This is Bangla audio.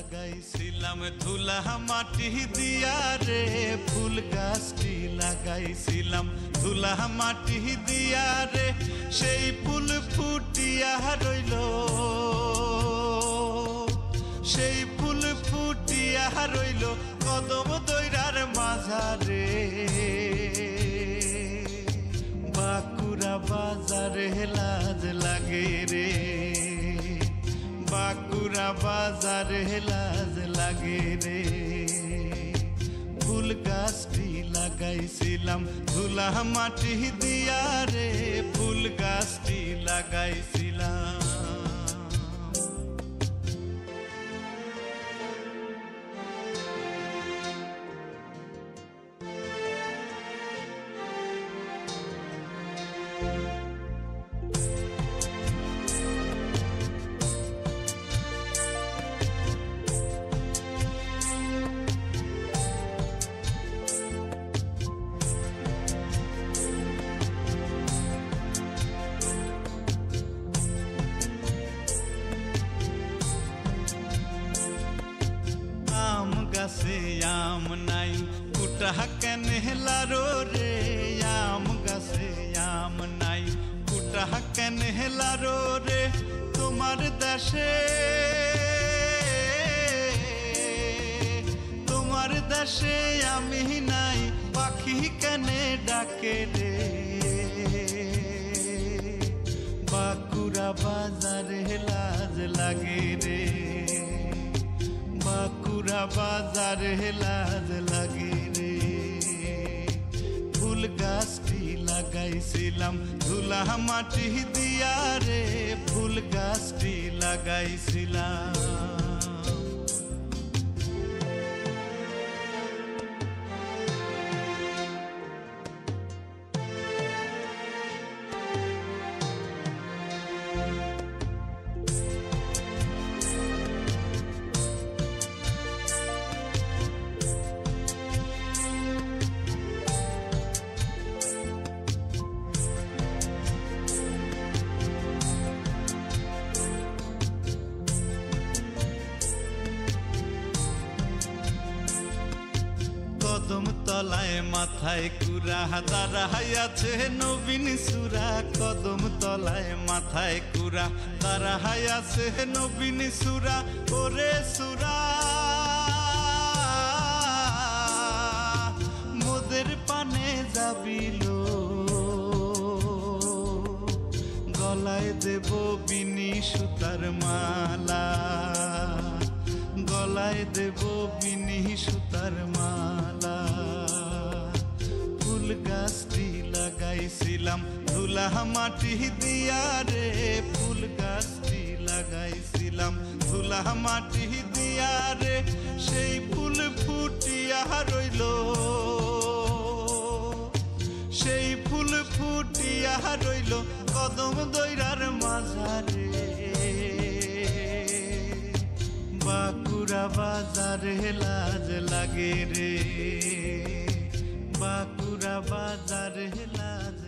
লাগাইছিলাম ধুলা মাটি দিয়া রে, ফুল গাছটি লাগাইছিলাম ধুলা মাটি দিয়া রে, সেই ফুল ফুটিয়া রইল, সেই ফুল ফুটিয়া রইল কদম দইরার মাঝারে। বাঁকুড়া বাজারে লাজ লাগে রে, বাঁকুড়া বাজারে লাজ লাগে রে। ফুল গাছটি লাগাইছিলাম ধুলা মাটি দিয়া রে, ফুল গাছটি লাগাইছিলাম। গাছে আম নাই কুটা কেনে লারো রে, আম গাছে আম নাই কুটা কেনে লারো রে। তোমার দেশে, তোমার দেশে আমি নাই পাখি কেনে ডাকে রে। বাঁকুড়া বাজারে লাজ লাগে রে, বাঁকুড়া বাজারে লাজ লাগে রে। ফুল গাছটি লাগাইছিলাম ধুলা মাটি দিয়া রে, ফুল গাছটি লাগাইছিলাম। কদম তলায় মাথায় কুড়া দাঁড়াইয়াছে নবীন সুরা, কদম তলায় মাথায় কুড়া দাঁড়াইয়াছে নবীন সুরা। ওরে সুরা মোদের পানে যাবিল, গলায় দেব বিনি সুতার মালা, গলায় দেব বিনি সুতার মালা। ফুল গাছটি লাগাইছিলাম ধুলা মাটি দিয়া রে, ফুল গাছটি লাগাইছিলাম ধুলা মাটি দিয়া রে। সেই ফুল ফুটিয়া রইল, সেই ফুল ফুটিয়া রইল কদম দইরার মাঝারে। বাঁকুড়া বাজারে লাজ লাগে রে, বাঁকুড়া বাজারে লাজ